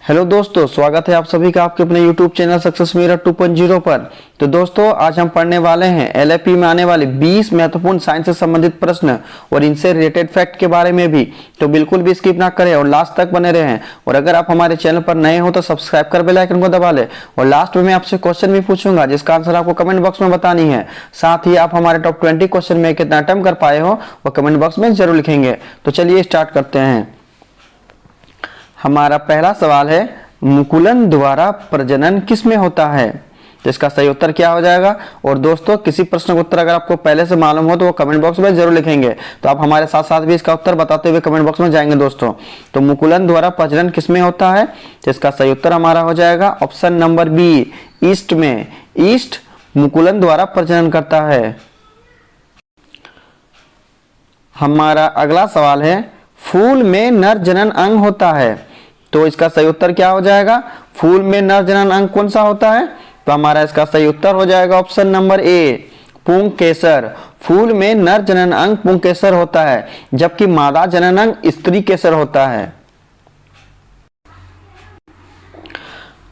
Hello दोस्तों, स्वागत है आप सभी का आपके अपने YouTube चैनल सक्सेस मिरर 2.0 पर। तो दोस्तों, आज हम पढ़ने वाले हैं LAP में आने वाले 20 महत्वपूर्ण साइंस से संबंधित प्रश्न और इनसे रिलेटेड फैक्ट के बारे में भी। तो बिल्कुल भी स्किप ना करें और लास्ट तक बने रहें। और अगर आप हमारे चैनल पर नए हो तो सब्सक्राइब कर बेल आइकन को दबा लें। और लास्ट में मैं आपसे क्वेश्चन भी पूछूंगा जिसका आंसर आपको कमेंट बॉक्स में बतानी है। साथ ही आप हमारे टॉप 20 क्वेश्चन में कितना अटेम्प्ट कर पाए हो वो कमेंट बॉक्स में जरूर लिखेंगे। तो चलिए स्टार्ट करते हैं। हमारा पहला सवाल है, मुकुलन द्वारा प्रजनन किसमें होता है? तो इसका सही उत्तर क्या हो जाएगा? और दोस्तों, किसी प्रश्न का उत्तर अगर आपको पहले से मालूम हो तो वो कमेंट बॉक्स में जरूर लिखेंगे। तो आप हमारे साथ साथ भी इसका उत्तर बताते हुए कमेंट बॉक्स में जाएंगे दोस्तों। तो मुकुलन द्वारा प्रजनन किसमें होता है? तो इसका सही उत्तर हमारा हो जाएगा ऑप्शन नंबर बी, ईस्ट में। ईस्ट मुकुलन द्वारा प्रजनन करता है। हमारा अगला सवाल है, फूल में नर जनन अंग होता है। तो इसका सही उत्तर क्या हो जाएगा? फूल में नर जनन अंग कौन सा होता है? तो हमारा इसका सही उत्तर हो जाएगा ऑप्शन नंबर ए, पुंकेसर। फूल में नर जनन अंग पुंकेसर होता है, जबकि मादा जनन अंग स्त्री केसर होता है।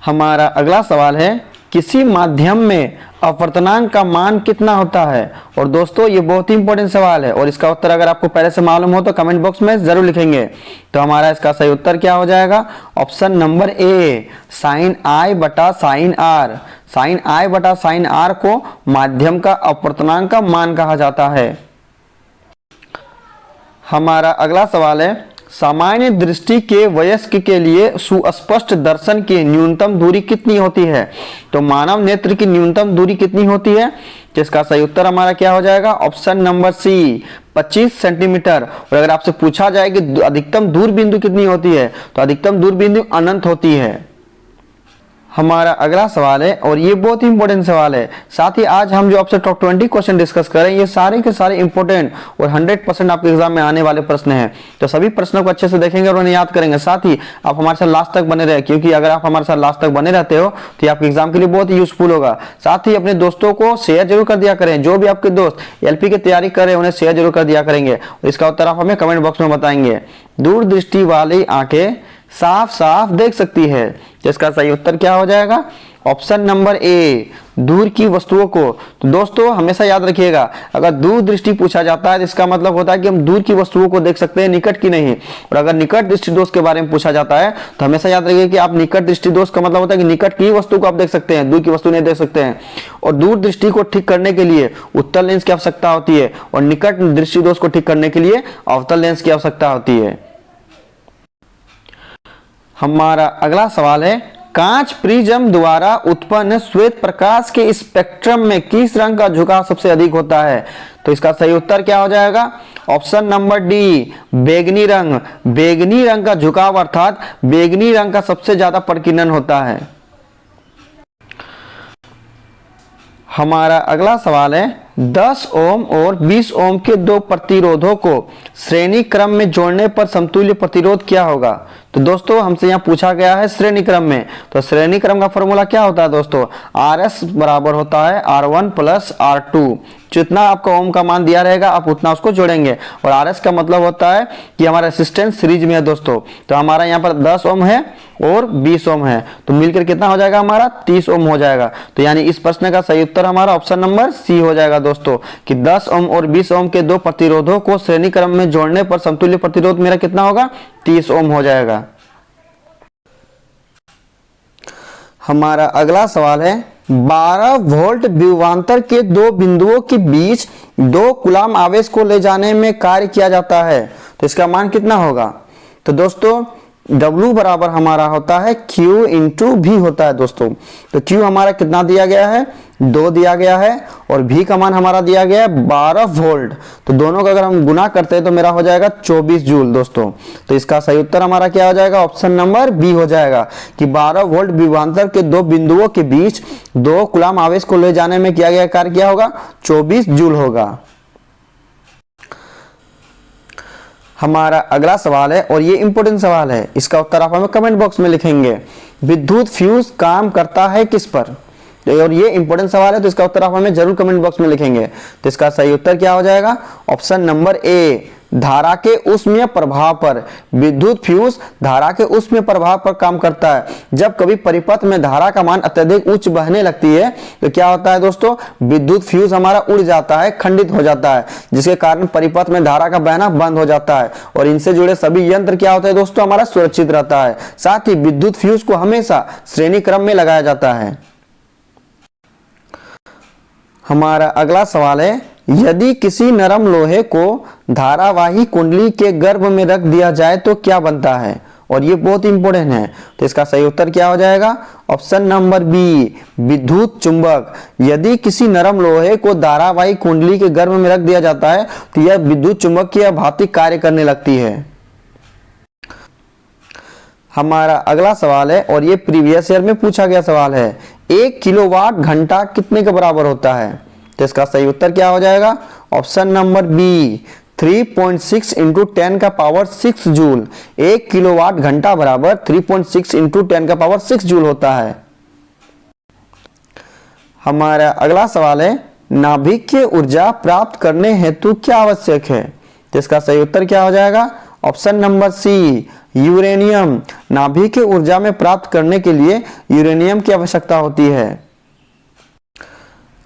हमारा अगला सवाल है, किसी माध्यम में अपवर्तनांक का मान कितना होता है? और दोस्तों, ये बहुत ही इंपॉर्टेंट सवाल है और इसका उत्तर अगर आपको पहले से मालूम हो तो कमेंट बॉक्स में जरूर लिखेंगे। तो हमारा इसका सही उत्तर क्या हो जाएगा? ऑप्शन नंबर ए, साइन आई बटा साइन आर। साइन आई बटा साइन आर को माध्यम का अपवर्तनांक का मान कहा जाता है। हमारा अगला सवाल है, सामान्य दृष्टि के वयस्क के लिए सुस्पष्ट दर्शन की न्यूनतम दूरी कितनी होती है? तो मानव नेत्र की न्यूनतम दूरी कितनी होती है? जिसका सही उत्तर हमारा क्या हो जाएगा? Option number C, 25 centimetre. और अगर आपसे पूछा जाए कि अधिकतम दूर बिंदु कितनी होती है, तो अधिकतम दूर बिंदु अनंत होती है। हमारा अगला सवाल है और ये बहुत ही इंपॉर्टेंट सवाल है। साथ ही आज हम जो आपसे टॉप 20 क्वेश्चन डिस्कस करें, ये सारे के सारे इंपॉर्टेंट और 100% आपके एग्जाम में आने वाले प्रश्न हैं। तो सभी प्रश्नों को अच्छे से देखेंगे और उन्हें याद करेंगे। साथ ही आप हमारे साथ लास्ट तक बने रहे, क्योंकि अगर आप हमारे साथ लास्ट तक बने रहते हो तो आपके एग्जाम के लिए बहुत ही यूजफुल होगा। साथ ही अपने दोस्तों को शेयर जरूर कर दिया करें। जो भी आपके दोस्त LP की तैयारी कर रहे हैं उन्हें शेयर जरूर कर दिया करेंगे। इसका उत्तर आप हमें कमेंट बॉक्स में बताएंगे। दूरदृष्टि वाली आंखें साफ साफ देख सकती है। जिसका सही उत्तर क्या हो जाएगा? ऑप्शन नंबर ए, दूर की वस्तुओं को। तो दोस्तों, हमेशा याद रखिएगा, अगर दूर दृष्टि पूछा जाता है तो इसका मतलब होता है कि हम दूर की वस्तुओं को देख सकते हैं, निकट की नहीं। और अगर निकट दृष्टि दोष के बारे में पूछा जाता है तो हमेशा याद रखिए कि आप निकट दृष्टि दोष का मतलब होता है कि निकट की वस्तु को आप देख सकते हैं, दूर की वस्तु नहीं देख सकते हैं। और दूर दृष्टि को ठीक करने के लिए उत्तल लेंस की आवश्यकता होती है और निकट दृष्टि दोष को ठीक करने के लिए अवतल लेंस की आवश्यकता होती है। हमारा अगला सवाल है, कांच प्रिज्म द्वारा उत्पन्न श्वेत प्रकाश के स्पेक्ट्रम में किस रंग का झुकाव सबसे अधिक होता है? तो इसका सही उत्तर क्या हो जाएगा? ऑप्शन नंबर डी, बैगनी रंग। बैगनी रंग का झुकाव अर्थात बैगनी रंग का सबसे ज्यादा प्रकीर्णन होता है। हमारा अगला सवाल है, 10 ओम और 20 ओम के दो प्रतिरोधों को श्रेणी क्रम में जोड़ने पर समतुल्य प्रतिरोध क्या होगा? तो दोस्तों, हमसे यहाँ पूछा गया है श्रेणी क्रम में। तो श्रेणी क्रम का फॉर्मूला क्या होता है दोस्तों? RS बराबर होता है R1 प्लस R2। जितना आपका ओम का मान दिया रहेगा आप उतना उसको जोड़ेंगे। और RS का मतलब होता है कि हमारा रेसिस्टेंस सीरीज में है दोस्तों। तो हमारा यहाँ पर 10 ओम है और 20 ओम है, तो मिलकर कितना हो जाएगा हमारा? 30 ओम हो जाएगा। तो यानी इस प्रश्न का सही उत्तर हमारा ऑप्शन नंबर सी हो जाएगा दोस्तों, कि 10 ओम और 20 ओम के दो प्रतिरोधों को श्रेणी क्रम में जोड़ने पर समतुल्य प्रतिरोध मेरा कितना होगा? 30 ओम हो जाएगा। हमारा अगला सवाल है, 12 वोल्ट विभवांतर के दो बिंदुओं के बीच 2 कूलाम आवेश को ले जाने में कार्य किया जाता है। तो इसका मान कितना होगा? तो दोस्तों, W बराबर हमारा होता है Q इंटू V होता है दोस्तों। तो Q हमारा कितना दिया गया है? 2 दिया गया है और V का मान हमारा दिया गया है 12 वोल्ट। तो दोनों का अगर हम गुना करते हैं तो मेरा हो जाएगा 24 जूल दोस्तों। तो इसका सही उत्तर हमारा क्या हो जाएगा? ऑप्शन नंबर बी हो जाएगा, कि 12 वोल्ट विभवांतर के दो बिंदुओं के बीच 2 कूलाम आवेश को ले जाने में किया गया कार्य क्या होगा? 24 जूल होगा। हमारा अगला सवाल है और ये इंपॉर्टेंट सवाल है, इसका उत्तर आप हमें कमेंट बॉक्स में लिखेंगे। विद्युत फ्यूज काम करता है किस पर? तो और ये इंपॉर्टेंट सवाल है, तो इसका उत्तर आप हमें जरूर कमेंट बॉक्स में लिखेंगे। तो इसका सही उत्तर क्या हो जाएगा? ऑप्शन नंबर ए, धारा के ऊष्मीय प्रभाव पर। विद्युत फ्यूज धारा के ऊष्मीय प्रभाव पर काम करता है। जब कभी परिपथ में धारा का मान अत्यधिक उच्च बहने लगती है तो क्या होता है दोस्तों? विद्युत फ्यूज हमारा उड़ जाता है, खंडित हो जाता है, जिसके कारण परिपथ में धारा का बहना बंद हो जाता है और इनसे जुड़े सभी यंत्र क्या होता है दोस्तों? हमारा सुरक्षित रहता है। साथ ही विद्युत फ्यूज को हमेशा श्रेणी क्रम में लगाया जाता है। हमारा अगला सवाल है, यदि किसी नरम लोहे को धारावाही कुंडली के गर्भ में रख दिया जाए तो क्या बनता है? और ये बहुत इंपॉर्टेंट है। तो इसका सही उत्तर क्या हो जाएगा? ऑप्शन नंबर बी, विद्युत चुंबक। यदि किसी नरम लोहे को धारावाही कुंडली के गर्भ में रख दिया जाता है तो यह विद्युत चुंबक की भांति कार्य करने लगती है। हमारा अगला सवाल है और ये प्रीवियस ईयर में पूछा गया सवाल है, 1 किलोवाट घंटा कितने के बराबर होता है? तो इसका सही उत्तर क्या हो जाएगा? ऑप्शन नंबर बी, 3.6 इंटू 10 का पावर 6 जूल। 1 किलोवाट घंटा बराबर 3.6 इंटू 10 का पावर 6 जूल होता है। हमारा अगला सवाल है, नाभिक की ऊर्जा प्राप्त करने हेतु क्या आवश्यक है? तो इसका सही उत्तर क्या हो जाएगा? Option number C, uranium. नाभिक की ऊर्जा में प्राप्त करने के लिए यूरेनियम की आवश्यकता होती है।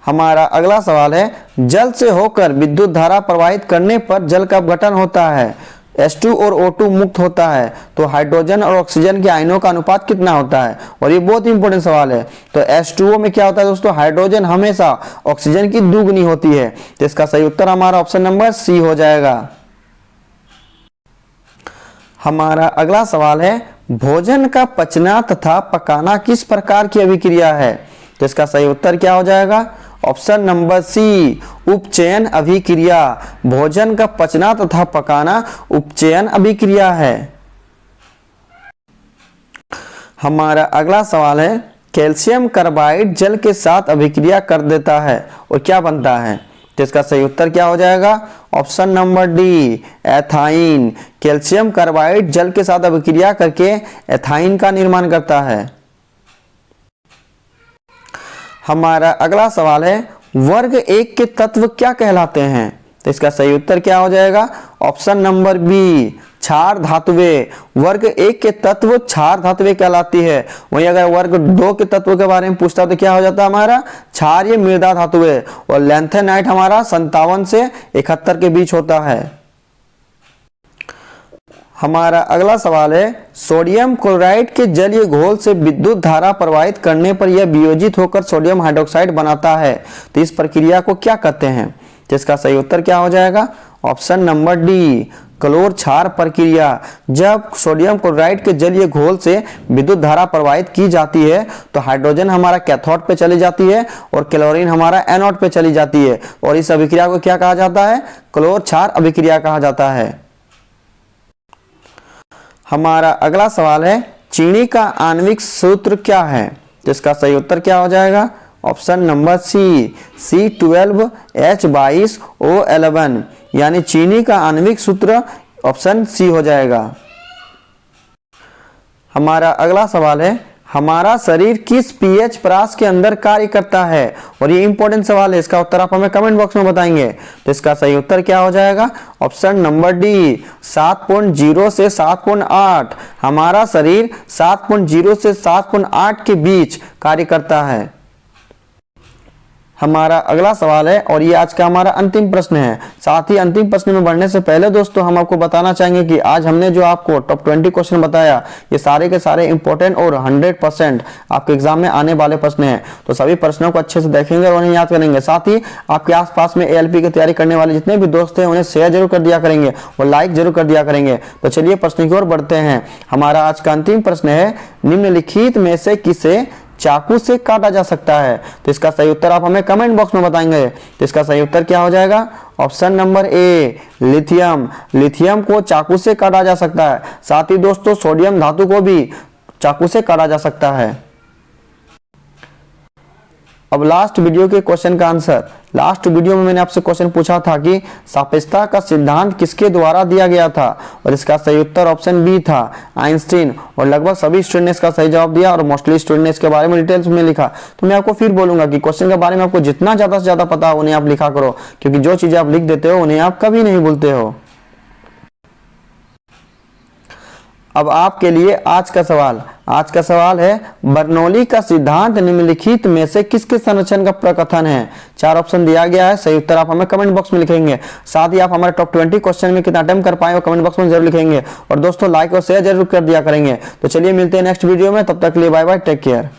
हमारा अगला सवाल है, जल से होकर विद्युत धारा प्रवाहित करने पर जल का अपघटन होता है, H2 और O2 मुक्त होता है, तो हाइड्रोजन और ऑक्सीजन के आयनों का अनुपात कितना होता है? और ये बहुत इंपॉर्टेंट सवाल है। तो H2O में क्या होता है दोस्तों? हाइड्रोजन हमेशा ऑक्सीजन की दुगनी होती है। तो इसका सही उत्तर हमारा ऑप्शन नंबर सी हो जाएगा। हमारा अगला सवाल है, भोजन का पचना तथा पकाना किस प्रकार की अभिक्रिया है? तो इसका सही उत्तर क्या हो जाएगा? ऑप्शन नंबर सी, उपचयन अभिक्रिया। भोजन का पचना तथा पकाना उपचयन अभिक्रिया है। हमारा अगला सवाल है, कैल्शियम कार्बाइड जल के साथ अभिक्रिया कर देता है और क्या बनता है? तो इसका सही उत्तर क्या हो जाएगा? Option number D, ethyne. Calcium carbide जल के साथ अभिक्रिया करके एथाइन का निर्माण करता है। हमारा अगला सवाल है, वर्ग 1 के तत्व क्या कहलाते हैं? तो इसका सही उत्तर क्या हो जाएगा? ऑप्शन नंबर बी, क्षार धातुएं। वर्ग 1 के तत्व क्षार धातुएं कहलाती है। वहीं अगर वर्ग 2 के तत्व के बारे में पूछता तो क्या हो जाता है हमारा? क्षारीय मृदा धातुएं। और लैंथेनाइट हमारा 57 से 71 के बीच होता है। हमारा अगला सवाल है, सोडियम क्लोराइड के जलीय घोल से विद्युत धारा प्रवाहित करने पर यह वियोजित होकर सोडियम हाइड्रोक्साइड बनाता है, तो इस प्रक्रिया को क्या कहते हैं? तो इसका सही उत्तर क्या हो जाएगा? ऑप्शन नंबर डी, क्लोर क्षार प्रक्रिया। जब सोडियम क्लोराइड के जलीय घोल से विद्युत धारा प्रवाहित की जाती है तो हाइड्रोजन हमारा कैथोड पे चली जाती है और क्लोरीन हमारा एनोड पे चली जाती है, और इस अभिक्रिया को क्या कहा जाता है? क्लोर क्षार अभिक्रिया कहा जाता है। हमारा अगला सवाल है, चीनी का आणविक सूत्र क्या है? तो इसका सही उत्तर क्या हो जाएगा? ऑप्शन नंबर सी, C12H22O11, यानी चीनी का आणविक सूत्र ऑप्शन सी हो जाएगा। हमारा अगला सवाल है, हमारा शरीर किस पीएच परास के अंदर कार्य करता है? और ये इंपॉर्टेंट सवाल है, इसका उत्तर आप हमें कमेंट बॉक्स में बताएंगे। तो इसका सही उत्तर क्या हो जाएगा? ऑप्शन नंबर डी, 7.0 से 7.8। हमारा शरीर 7.0 से 7.8 के बीच कार्य करता है। हमारा अगला सवाल है और ये आज का हमारा अंतिम प्रश्न है। साथ ही अंतिम प्रश्न में बढ़ने से पहले दोस्तों हम आपको बताना चाहेंगे कि आज हमने जो आपको टॉप 20 क्वेश्चन बताया, ये सारे के सारे इंपॉर्टेंट और 100% आपके एग्जाम में आने वाले प्रश्न हैं। तो सभी प्रश्नों को अच्छे से देखेंगे और उन्हें याद करेंगे। साथ ही आपके आसपास में ALP की तैयारी करने वाले जितने भी दोस्त हैं उन्हें शेयर जरूर कर दिया करेंगे और लाइक जरूर कर दिया करेंगे। तो चलिए प्रश्न की ओर बढ़ते हैं। हमारा आज का अंतिम प्रश्न है, निम्नलिखित में से किसे चाकू से काटा जा सकता है? तो इसका सही उत्तर आप हमें कमेंट बॉक्स में बताएंगे। तो इसका सही उत्तर क्या हो जाएगा? Option number A, lithium. Lithium को चाकू से काटा जा सकता है। साथ ही दोस्तों सोडियम धातु को भी चाकू से काटा जा सकता है। अब लास्ट वीडियो के क्वेश्चन का आंसर, लास्ट वीडियो में मैंने आपसे क्वेश्चन पूछा था कि सापेक्षता का सिद्धांत किसके द्वारा दिया गया था, और इसका सही उत्तर ऑप्शन बी था, आइंस्टीन। और लगभग सभी स्टूडेंट ने इसका सही जवाब दिया और मोस्टली स्टूडेंट ने इसके बारे में डिटेल्स में लिखा। तो मैं आपको फिर बोलूंगा कि क्वेश्चन के बारे में आपको जितना ज्यादा से ज्यादा पता हो उन्हें आप लिखा करो, क्योंकि जो चीजें आप लिख देते हो उन्हें आप कभी नहीं भूलते हो। अब आपके लिए आज का सवाल है, बर्नौली का सिद्धांत निम्नलिखित में से किसके संरचना का प्रकथन है। 4 ऑप्शन दिया गया है, सही उत्तर आप हमें कमेंट बॉक्स में लिखेंगे। साथ ही आप हमारे टॉप 20 क्वेश्चन में कितना अटेम्प्ट कर पाए वो कमेंट बॉक्स में जरूर लिखेंगे। और दोस्तों लाइक और शेयर जरूर कर दिया करेंगे। तो चलिए मिलते हैं नेक्स्ट वीडियो में, तब तक के लिए बाय बाय, टेक केयर।